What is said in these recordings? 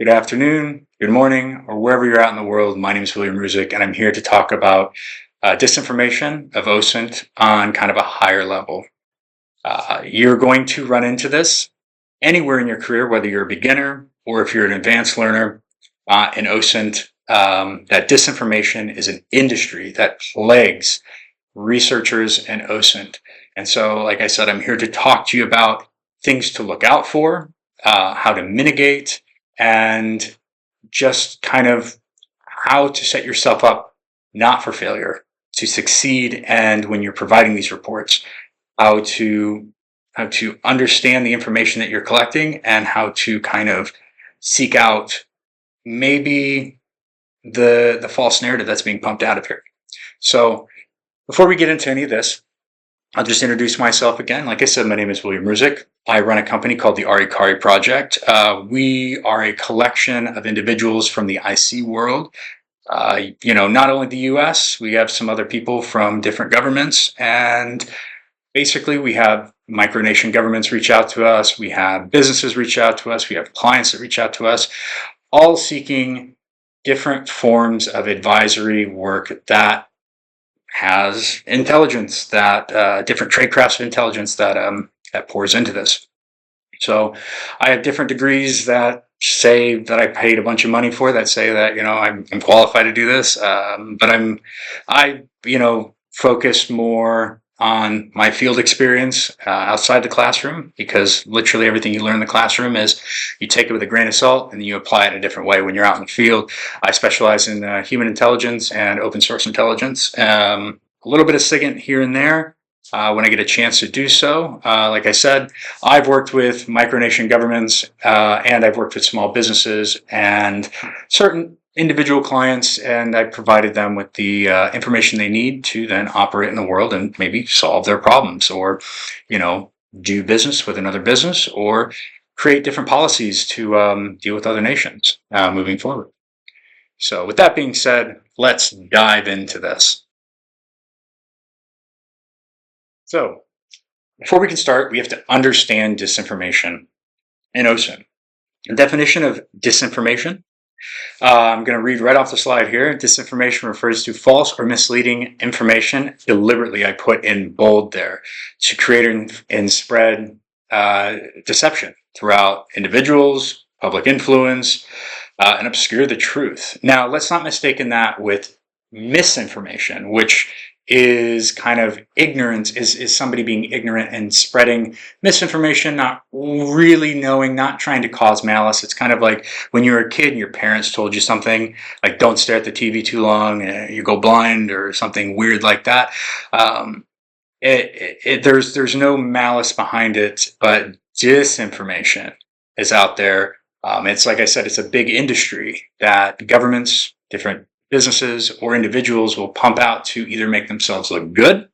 good afternoon, good morning, or wherever you're at in the world. My name is William Ruzich, and I'm here to talk about disinformation of OSINT on kind of a higher level. You're going to run into this anywhere in your career, whether you're a beginner or if you're an advanced learner in OSINT. That disinformation is an industry that plagues researchers and OSINT. And so, like I said, I'm here to talk to you about things to look out for, how to mitigate, and just kind of how to set yourself up not for failure, to succeed. And when you're providing these reports, how to understand the information that you're collecting and how to kind of seek out maybe the false narrative that's being pumped out of here. So before we get into any of this, I'll just introduce myself again. Like I said, my name is William Ruzich. I run a company called the Arikari Project. We are a collection of individuals from the IC world. Not only the US, we have some other people from different governments. And basically, we have micronation governments reach out to us. We have businesses reach out to us. We have clients that reach out to us, all seeking different forms of advisory work that has intelligence, that different tradecrafts of intelligence that pours into this. So I have different degrees that say that I paid a bunch of money for, that say that I'm qualified to do this, but I focus more on my field experience outside the classroom, because literally everything you learn in the classroom is you take it with a grain of salt and you apply it in a different way when you're out in the field. I specialize in human intelligence and open source intelligence. A little bit of SIGINT here and there when I get a chance to do so. Like I said, I've worked with micronation governments and I've worked with small businesses and certain individual clients, and I provided them with the information they need to then operate in the world and maybe solve their problems, or do business with another business, or create different policies to deal with other nations moving forward. So with that being said, let's dive into this. So before we can start, we have to understand disinformation in OSINT. The definition of disinformation, I'm going to read right off the slide here. Disinformation refers to false or misleading information. Deliberately, I put in bold there, to create and spread deception throughout individuals, public influence, and obscure the truth. Now, let's not mistake that with misinformation, which is kind of ignorance, is somebody being ignorant and spreading misinformation, not really knowing, not trying to cause malice. It's kind of like when you were a kid and your parents told you something like don't stare at the TV too long, you go blind, or something weird like that. There's no malice behind it, but disinformation is out there. It's like I said, it's a big industry that governments, different businesses, or individuals will pump out to either make themselves look good,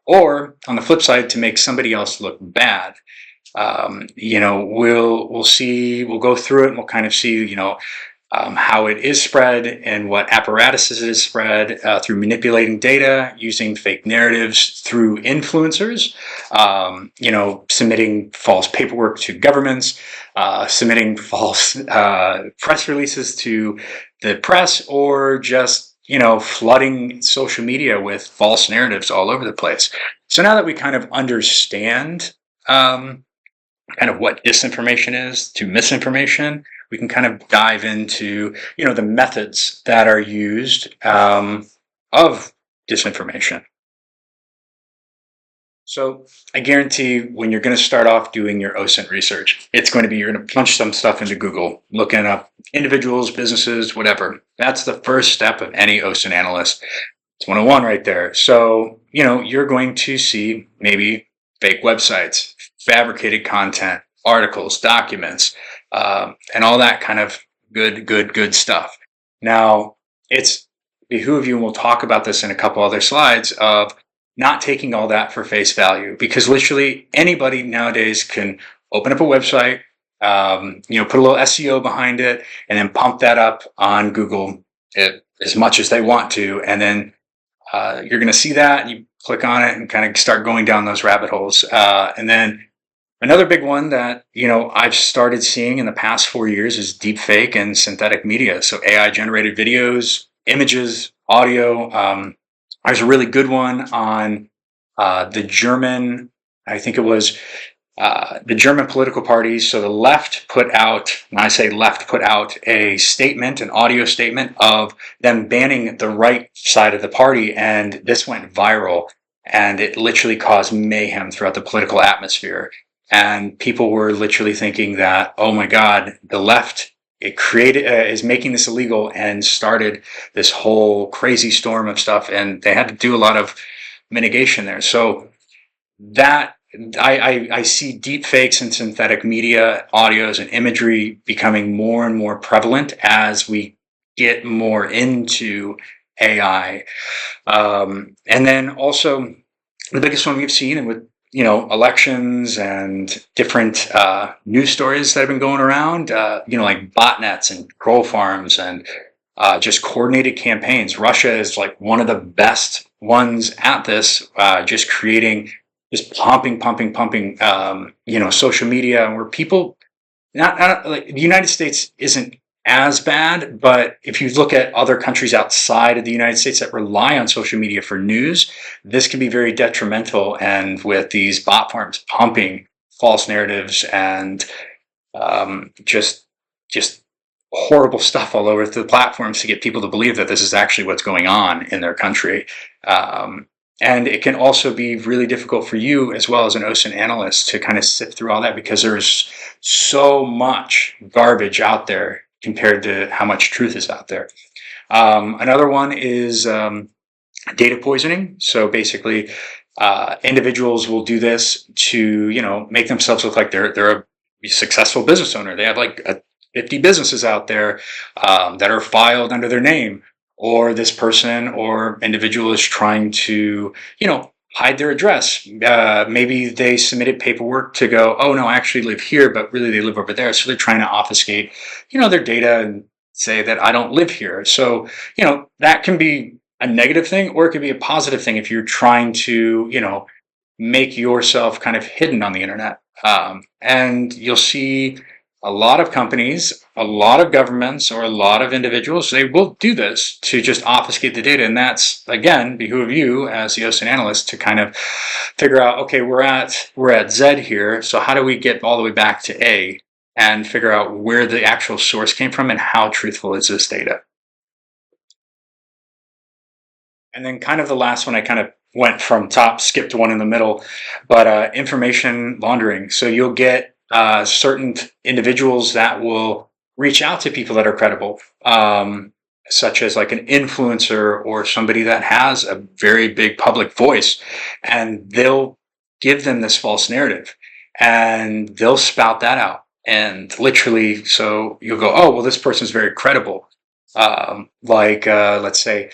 or on the flip side, to make somebody else look bad. We'll go through it and we'll kind of see, how it is spread and what apparatuses it is spread through manipulating data, using fake narratives, through influencers, submitting false paperwork to governments, submitting false press releases to the press, or just, flooding social media with false narratives all over the place. So now that we kind of understand kind of what disinformation is to misinformation, we can kind of dive into, the methods that are used of disinformation. So I guarantee when you're going to start off doing your OSINT research, it's going to be, you're going to punch some stuff into Google, looking up individuals, businesses, whatever. That's the first step of any OSINT analyst. It's 101 right there. So, you're going to see maybe fake websites, fabricated content, articles, documents, and all that kind of good stuff. Now, it's behoove you, and we'll talk about this in a couple other slides, of not taking all that for face value, because literally anybody nowadays can open up a website, put a little SEO behind it, and then pump that up on Google as much as they want to, and then you're going to see that, and you click on it and kind of start going down those rabbit holes, and then Another big one that, I've started seeing in the past 4 years is deepfake and synthetic media. So AI generated videos, images, audio. There's a really good one on the German, I think it was the German political parties. So the left put out, when I say left, put out a statement, an audio statement of them banning the right side of the party. And this went viral and it literally caused mayhem throughout the political atmosphere. And people were literally thinking that, oh my God, the left is making this illegal and started this whole crazy storm of stuff. And they had to do a lot of mitigation there. So that I see deep fakes and synthetic media, audios and imagery becoming more and more prevalent as we get more into AI. And then also the biggest one we've seen, and with elections and different news stories that have been going around, like botnets and troll farms and just coordinated campaigns. Russia is like one of the best ones at this, just pumping, social media, where people, not like the United States isn't as bad, but if you look at other countries outside of the United States that rely on social media for news, this can be very detrimental. And with these bot farms pumping false narratives and just horrible stuff all over the platforms to get people to believe that this is actually what's going on in their country. And it can also be really difficult for you as well as an OSINT analyst to kind of sift through all that, because there's so much garbage out there compared to how much truth is out there. Another one is data poisoning. So basically, individuals will do this to, make themselves look like they're a successful business owner. They have like 50 businesses out there that are filed under their name. Or this person or individual is trying to, hide their address. Maybe they submitted paperwork to go, oh no, I actually live here, but really they live over there. So they're trying to obfuscate, their data and say that I don't live here. So, that can be a negative thing, or it could be a positive thing if you're trying to, make yourself kind of hidden on the internet. And you'll see a lot of companies, a lot of governments, or a lot of individuals, they will do this to just obfuscate the data. And that's, again, behoove you as the OSINT analyst to kind of figure out, okay, we're at Z here. So how do we get all the way back to A and figure out where the actual source came from and how truthful is this data? And then kind of the last one, I kind of went from top, skipped one in the middle, but information laundering. So you'll get certain individuals that will reach out to people that are credible, such as like an influencer or somebody that has a very big public voice, and they'll give them this false narrative and they'll spout that out. And literally, so you'll go, oh, well, this person's very credible. Let's say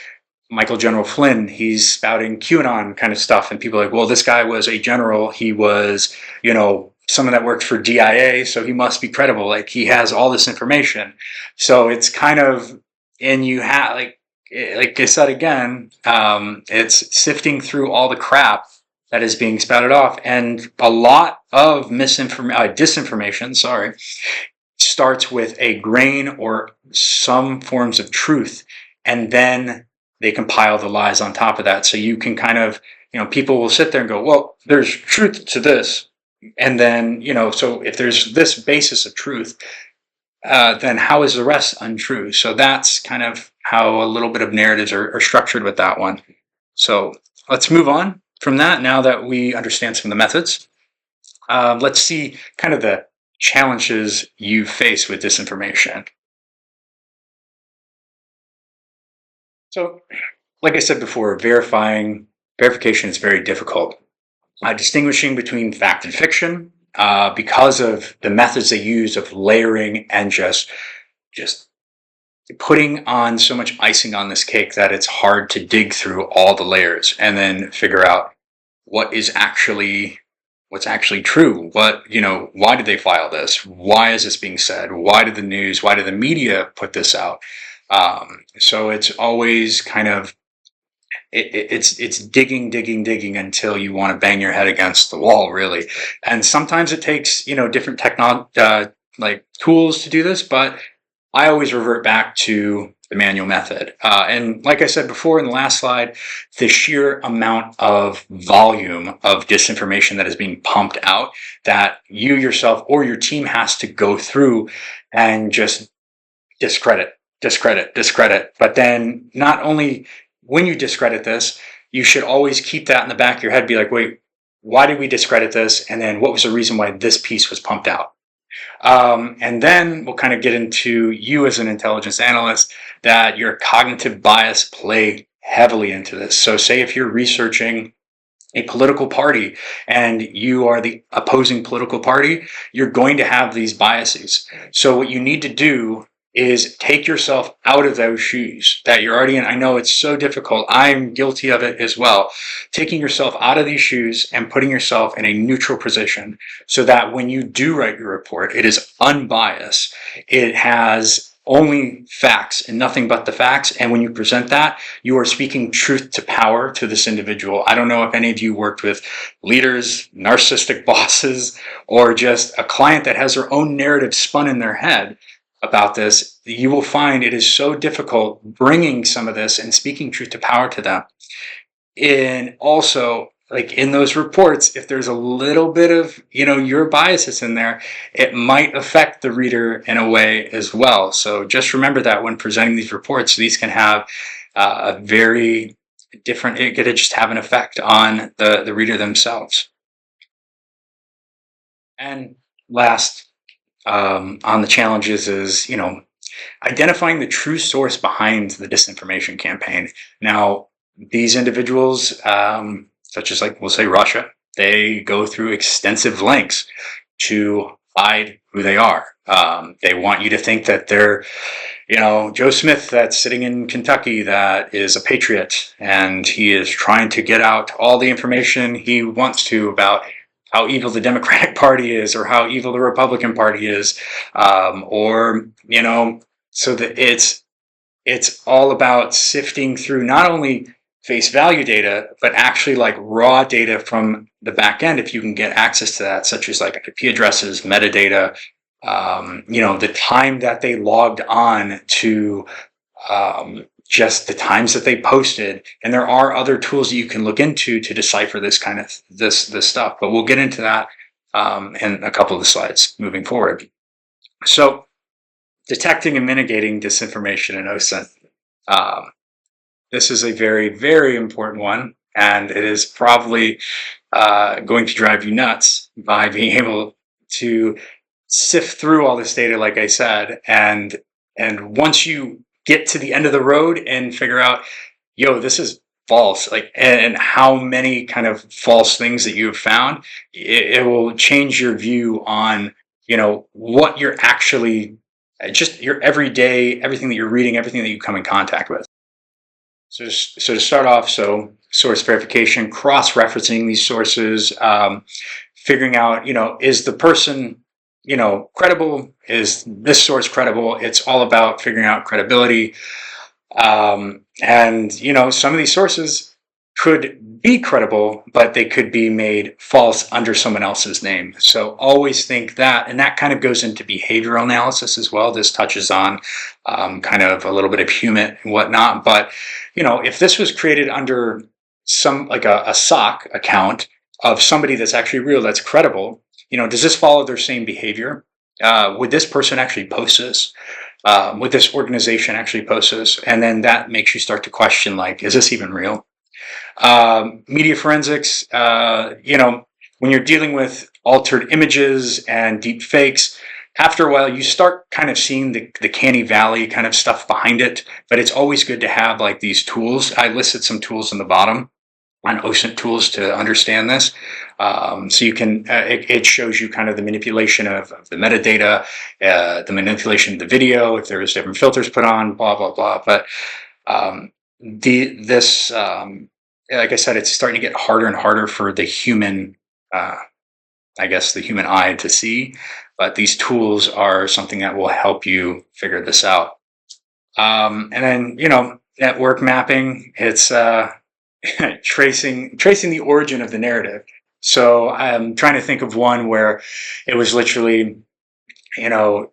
Michael General Flynn, he's spouting QAnon kind of stuff. And people are like, well, this guy was a general. He was, someone that worked for DIA, so he must be credible. Like, he has all this information. So it's kind of, and you have, like I said again, it's sifting through all the crap that is being spouted off. And a lot of disinformation, starts with a grain or some forms of truth. And then they compile the lies on top of that. So you can kind of, people will sit there and go, well, there's truth to this. And then, so if there's this basis of truth, then how is the rest untrue? So that's kind of how a little bit of narratives are structured with that one. So let's move on from that now that we understand some of the methods. Let's see kind of the challenges you face with disinformation. So, like I said before, verification is very difficult. Distinguishing between fact and fiction, because of the methods they use of layering and just putting on so much icing on this cake that it's hard to dig through all the layers and then figure out what's actually true. Why did they file this? Why is this being said? Why did the media put this out? So it's always kind of it's digging until you want to bang your head against the wall, really. And sometimes it takes, different like tools to do this, but I always revert back to the manual method. And like I said before in the last slide, the sheer amount of volume of disinformation that is being pumped out that you yourself or your team has to go through and just discredit. But then not only when you discredit this, you should always keep that in the back of your head, be like, wait, why did we discredit this? And then what was the reason why this piece was pumped out? And then we'll kind of get into you as an intelligence analyst, that your cognitive bias play heavily into this. So say if you're researching a political party and you are the opposing political party, you're going to have these biases. So what you need to do is take yourself out of those shoes that you're already in. I know it's so difficult. I'm guilty of it as well. Taking yourself out of these shoes and putting yourself in a neutral position so that when you do write your report, it is unbiased. It has only facts and nothing but the facts. And when you present that, you are speaking truth to power to this individual. I don't know if any of you worked with leaders, narcissistic bosses, or just a client that has their own narrative spun in their head about this. You will find it is so difficult bringing some of this and speaking truth to power to them. And also, like in those reports, if there's a little bit of, your biases in there, it might affect the reader in a way as well. So just remember that when presenting these reports, these can have a very different, it could just have an effect on the reader themselves. And last, on the challenges is, identifying the true source behind the disinformation campaign. Now, these individuals, such as we'll say Russia, they go through extensive lengths to hide who they are. They want you to think that they're, Joe Smith that's sitting in Kentucky that is a patriot, and he is trying to get out all the information he wants to about how evil the Democratic Party is or how evil the Republican Party is, so that it's all about sifting through not only face value data, but actually raw data from the back end, if you can get access to that, such as IP addresses, metadata, the time that they logged on to, just the times that they posted. And there are other tools that you can look into to decipher this kind of this stuff, but we'll get into that in a couple of the slides moving forward. So detecting and mitigating disinformation in OSINT. This is a very, very important one, and it is probably going to drive you nuts by being able to sift through all this data, like I said, and once you get to the end of the road and figure out, this is false, and how many kind of false things that you have found, it will change your view on, what you're actually, just your everyday, everything that you're reading, everything that you come in contact with. So to start off, source verification, cross-referencing these sources, figuring out, is the person, credible? Is this source credible? It's all about figuring out credibility. And, some of these sources could be credible, but they could be made false under someone else's name. So always think that, and that kind of goes into behavioral analysis as well. This touches on kind of a little bit of human and whatnot. But, if this was created under some, a SOC account of somebody that's actually real, that's credible, does this follow their same behavior? Would this person actually post this? Would this organization actually post this? And then that makes you start to question, is this even real? Media forensics, when you're dealing with altered images and deep fakes, after a while, you start kind of seeing the canny valley kind of stuff behind it, but it's always good to have these tools. I listed some tools in the bottom on OSINT tools to understand this. So you can, it shows you kind of the manipulation of the metadata, the manipulation of the video, if there's different filters put on, blah, blah, blah. But this, like I said, it's starting to get harder and harder for the human, the human eye to see. But these tools are something that will help you figure this out. And then, network mapping, it's tracing the origin of the narrative. So I'm trying to think of one where it was literally, you know,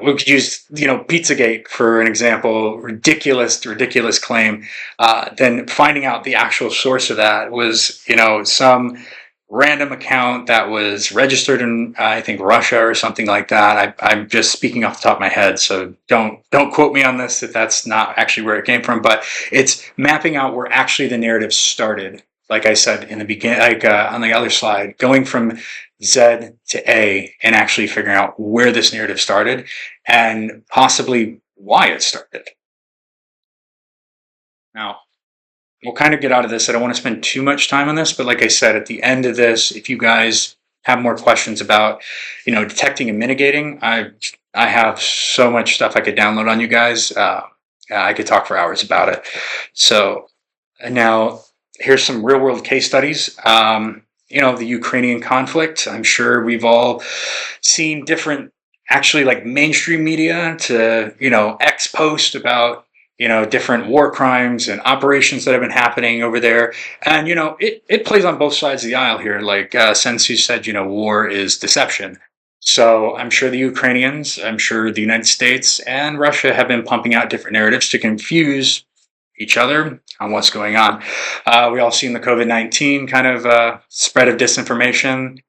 we could use, Pizzagate for an example. Ridiculous claim. Then finding out the actual source of that was, some random account that was registered in, I think, Russia or something like that. I'm just speaking off the top of my head, so don't quote me on this if that's not actually where it came from. But it's mapping out where actually the narrative started. Like I said in the beginning, like on the other slide, going from Z to A and actually figuring out where this narrative started and possibly why it started. Now, we'll kind of get out of this. I don't want to spend too much time on this, but like I said, at the end of this, if you guys have more questions about, detecting and mitigating, I have so much stuff I could download on you guys. I could talk for hours about it. So now here's some real world case studies. The Ukrainian conflict. I'm sure we've all seen different, actually, like mainstream media to, X post about, different war crimes and operations that have been happening over there. And, it plays on both sides of the aisle here. Like Sensu said, war is deception. So I'm sure the Ukrainians, I'm sure the United States and Russia have been pumping out different narratives to confuse each other on what's going on. We all seen the COVID-19 kind of spread of disinformation,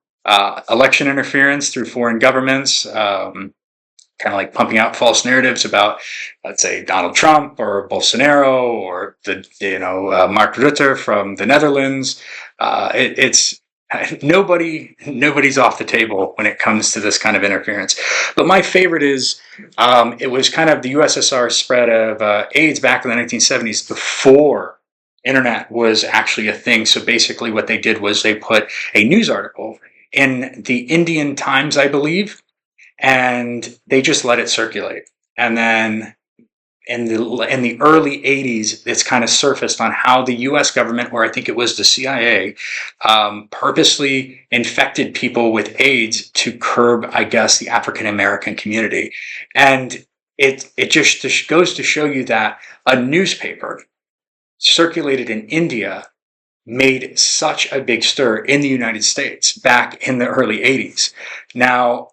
election interference through foreign governments, kind of like pumping out false narratives about, let's say, Donald Trump or Bolsonaro or Mark Rutte from the Netherlands. It's nobody's off the table when it comes to this kind of interference. But my favorite is it was kind of the USSR spread of AIDS back in the 1970s before internet was actually a thing. So basically what they did was they put a news article in the Indian Times, I believe, and they just let it circulate. And then in the early 80s, it's kind of surfaced on how the U.S. government, or I think it was the CIA, purposely infected people with AIDS to curb, I guess, the African American community. And it just goes to show you that a newspaper circulated in India made such a big stir in the United States back in the early 80s. Now,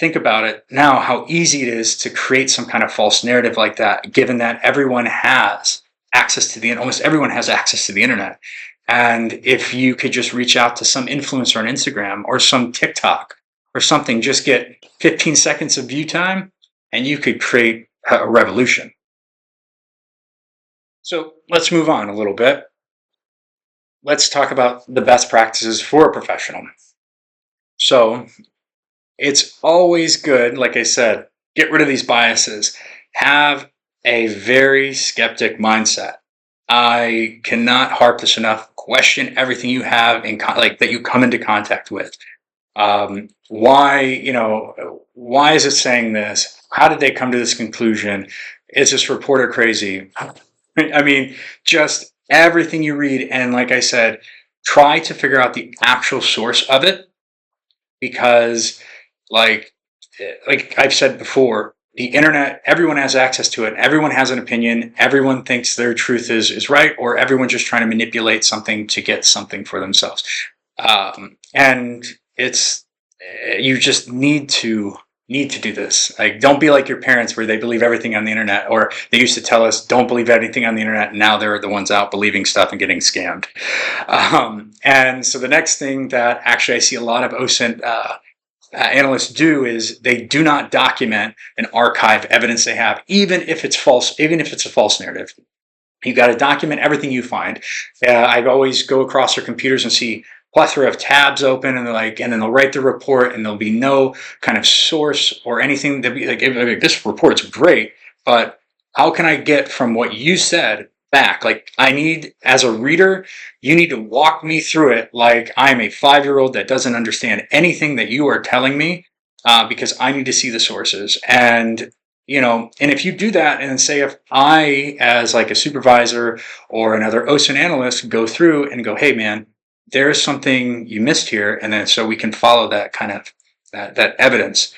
think about it now, how easy it is to create some kind of false narrative like that, given that everyone has access to almost everyone has access to the internet. And if you could just reach out to some influencer on Instagram or some TikTok or something, just get 15 seconds of view time and you could create a revolution. So let's move on a little bit. Let's talk about the best practices for a professional. So it's always good, like I said, get rid of these biases. Have a very skeptic mindset. I cannot harp this enough. Question everything you have that you come into contact with. Why is it saying this? How did they come to this conclusion? Is this reporter crazy? I mean, just everything you read. And like I said, try to figure out the actual source of it, because like I've said before, the internet, everyone has access to it. Everyone has an opinion. Everyone thinks their truth is right, or everyone's just trying to manipulate something to get something for themselves. And it's, you just need to do this. Like, don't be like your parents where they believe everything on the internet, or they used to tell us, don't believe anything on the internet. And now they're the ones out believing stuff and getting scammed. And so the next thing that actually I see a lot of OSINT analysts do is they do not document and archive evidence they have, even if it's false, even if it's a false narrative. You got to document everything you find. I always go across their computers and see plethora of tabs open, and and then they'll write the report, and there'll be no kind of source or anything that be like, this report's great, but how can I get from what you said back? Like, I need, as a reader, you need to walk me through it like I'm a 5-year-old that doesn't understand anything that you are telling me, because I need to see the sources. And and if you do that, and say if I, as like a supervisor or another OSINT analyst, go through and go, hey man, there's something you missed here, and then so we can follow that kind of that evidence.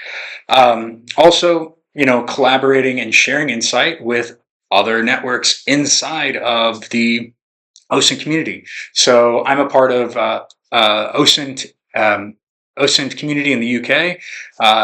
Also, collaborating and sharing insight with other networks inside of the OSINT community. So I'm a part of OSINT community in the UK.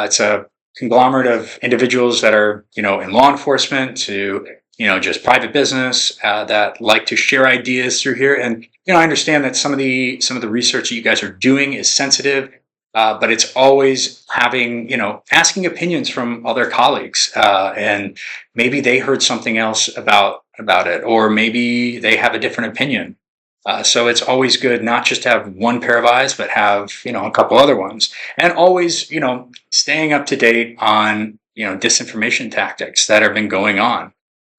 It's a conglomerate of individuals that are, in law enforcement to, just private business that like to share ideas through here. And I understand that some of the research that you guys are doing is sensitive, but it's always having, asking opinions from other colleagues, and maybe they heard something else about it, or maybe they have a different opinion. So it's always good not just to have one pair of eyes, but have, a couple other ones, and always, staying up to date on, disinformation tactics that have been going on.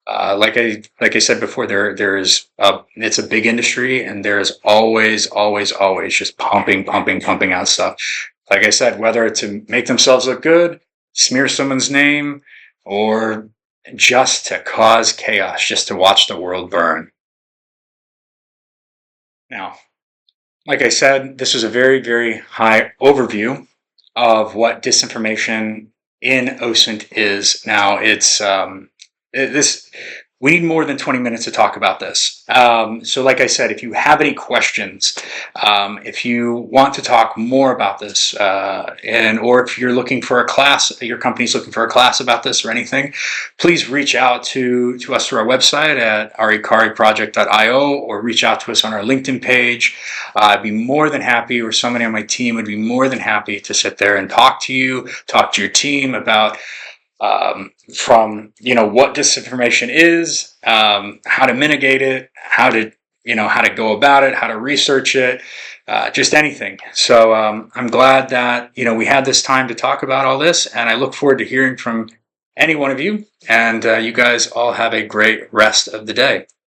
Like I said before, it's a big industry, and there's always just pumping out stuff. Like I said, whether to make themselves look good, smear someone's name, or just to cause chaos, just to watch the world burn. Now, like I said, this was a very, very high overview of what disinformation in OSINT is. Now, we need more than 20 minutes to talk about this. So like I said, if you have any questions, if you want to talk more about this, or if you're looking for a class, your company's looking for a class about this or anything, please reach out to us through our website at arikariproject.io, or reach out to us on our LinkedIn page. I'd be more than happy, or somebody on my team would be more than happy to sit there and talk to your team about from what disinformation is, how to mitigate it, how to go about it, how to research it, just anything. So I'm glad that we had this time to talk about all this, and I look forward to hearing from any one of you. And you guys all have a great rest of the day.